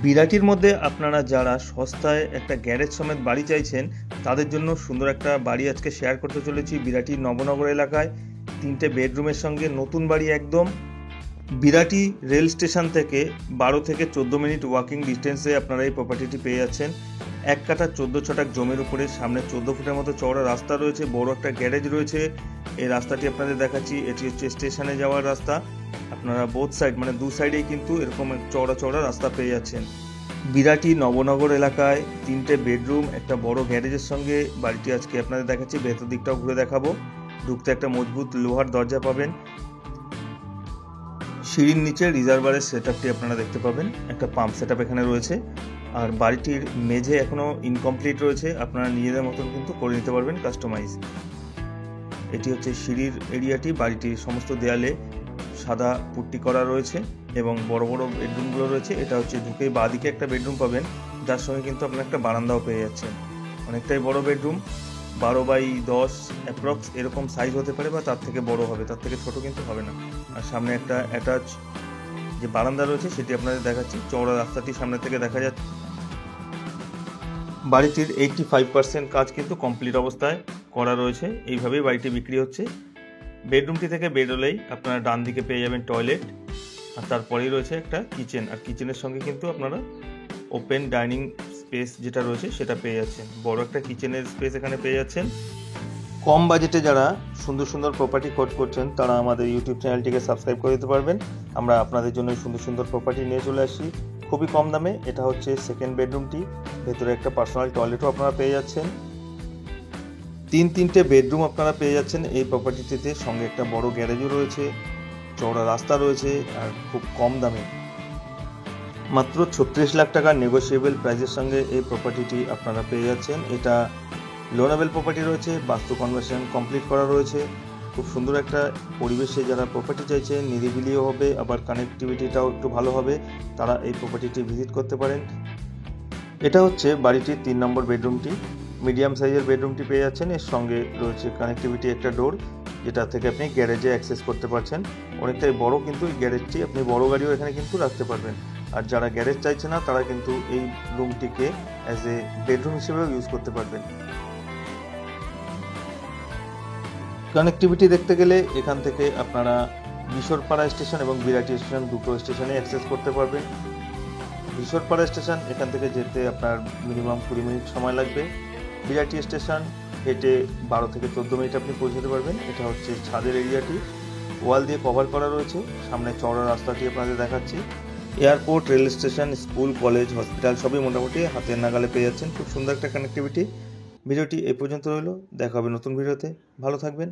বিরাটির মধ্যে আপনারা যারা সস্তায় একটা গ্যারেজ সমেত বাড়ি চাইছেন তাদের জন্য সুন্দর একটা বাড়ি আজকে শেয়ার করতে চলেছি। বিরাটির নবনগর এলাকায় 3টে বেডরুমের সঙ্গে নতুন বাড়ি একদম। বিরাটি রেল স্টেশন থেকে 12 থেকে 14 মিনিট ওয়াকিং ডিস্টেন্সে আপনারা এই প্রপার্টিটি পেয়ে যাচ্ছেন। 1 কাঠা 14 ছটাক জমির উপরে সামনে 14 ফুটের মতো চওড়া রাস্তা রয়েছে, বড় একটা গ্যারেজ রয়েছে। এই রাস্তাটি আপনাদের দেখাচ্ছি, এটি হচ্ছে স্টেশনে যাওয়ার রাস্তা। আপনারা বোথ সাইড মানে দু সাইডেই কিন্তু এরকম চওড়া চওড়া রাস্তা পেয়ে যাচ্ছেন। বিরাটি নবনগর এলাকায় 3টে বেডরুম একটা বড় গ্যারেজের সঙ্গে বাড়িটি আজকে আপনাদের দেখাচ্ছি। ভেতর দিকটাও ঘুরে দেখাবো। ঢুকতে একটা মজবুত লোহার দরজা পাবেন। সিঁড়ির নিচে রিজার্ভারের সেটআপটি আপনারা দেখতে পাবেন। একটা পাম্প সেটআপ এখানে রয়েছে। আর বাড়িটির মেঝে এখনো ইনকমপ্লিট রয়েছে, আপনারা নিজেদের মতন কিন্তু করে নিতে পারবেন কাস্টমাইজ। এটি হচ্ছে সিঁড়ির এরিয়াটি। বাড়িটির সমস্ত দেয়ালে সাদা পুট্টি করা রয়েছে এবং বড় বড় বেডরুমগুলো রয়েছে। এটা হচ্ছে ঢুকেই বাঁদিকে একটা বেডরুম পাবেন, যার সঙ্গে কিন্তু আপনার একটা বারান্দাও পেয়ে যাচ্ছেন। অনেকটাই বড় বেডরুম, 12x10 অ্যাপ্রক্স এরকম সাইজ হতে পারে বা তার থেকে বড় হবে, তার থেকে ছোট কিন্তু হবে না। আর সামনে একটা অ্যাটাচ যে বারান্দা রয়েছে সেটি আপনাদের দেখাচ্ছি। চওড়া রাস্তাটি সামনে থেকে দেখা যাচ্ছে। বাড়িটির 85% কাজ কিন্তু কমপ্লিট অবস্থায় করা রয়েছে। এইভাবেই বাড়িটি বিক্রি হচ্ছে। বেডরুমটি থেকে বেরোলেই আপনারা ডান দিকে পেয়ে যাবেন টয়লেট, আর তারপরেই রয়েছে একটা কিচেন। আর কিচেনের সঙ্গে কিন্তু আপনারা ওপেন ডাইনিং স্পেস যেটা রয়েছে সেটা পেয়ে যাচ্ছেন। বড় একটা কিচেনের স্পেস এখানে পেয়ে যাচ্ছেন। কম বাজেটে যারা সুন্দর সুন্দর প্রপার্টি খোঁজ করছেন তারা আমাদের ইউটিউব চ্যানেলটিকে সাবস্ক্রাইব করে দিতে পারবেন। আমরা আপনাদের জন্য সুন্দর সুন্দর প্রপার্টি নিয়ে চলে আসি খুবই কম দামে। এটা হচ্ছে সেকেন্ড বেডরুমটি। ভেতরে একটা পার্সোনাল টয়লেটও আপনারা পেয়ে যাচ্ছেন। 3টে বেডরুম আপনারা পেয়ে যাচ্ছেন এই প্রপার্টিটিতে। সঙ্গে একটা বড় গ্যারেজও রয়েছে, চওড়া রাস্তা রয়েছে, আর খুব কম দামে মাত্র 36 লাখ টাকার নেগোসিয়েবল প্রাইসের সঙ্গে এই প্রপার্টিটি আপনারা পেয়ে যাচ্ছেন। এটা লোনেবল প্রপার্টি রয়েছে, বাস্তু কনভার্সন কমপ্লিট করা রয়েছে। খুব সুন্দর একটা পরিবেশে যারা প্রপার্টি চাইছেন, নিরিবিলিও হবে, আবার কানেক্টিভিটিটাও একটু ভালো হবে, তারা এই প্রপার্টিটি ভিজিট করতে পারেন। এটা হচ্ছে বাড়িটির 3 নম্বর বেডরুমটি। মিডিয়াম সাইজের বেডরুমটি পেয়ে যাচ্ছেন। এর সঙ্গে রয়েছে কানেক্টিভিটি একটা ডোর, যেটা থেকে আপনি গ্যারেজে অ্যাক্সেস করতে পারছেন। অনেকটাই বড় কিন্তু এই গ্যারেজটি, আপনি বড় গাড়িও এখানে কিন্তু রাখতে পারবেন। আর যারা গ্যারেজ চাইছে না তারা কিন্তু এই রুমটিকে অ্যাজ এ বেডরুম হিসেবেও ইউজ করতে পারবেন। কানেক্টিভিটি দেখতে গেলে এখান থেকে আপনারা বিশরপাড়া স্টেশন এবং বিরাটি স্টেশন দুটো স্টেশনে অ্যাক্সেস করতে পারবেন। বিশরপাড়া স্টেশন এখান থেকে যেতে আপনার মিনিমাম 20 মিনিট সময় লাগবে। বিরাটি স্টেশন হেঁটে 12 থেকে 14 মিনিট আপনি পৌঁছতে পারবেন। এটা হচ্ছে ছাদের এরিয়াটি, ওয়াল দিয়ে কভার করা রয়েছে। সামনে চওড়া রাস্তাটি আপনাদের দেখাচ্ছি। Airport, rail station, school, college, hospital সবই মোটামুটি হাতের নাগালে পেয়ে যাচ্ছেন। খুব সুন্দর একটা কানেক্টিভিটি। ভিডিওটি এই পর্যন্ত রইল, দেখা হবে নতুন ভিডিওতে। ভালো থাকবেন।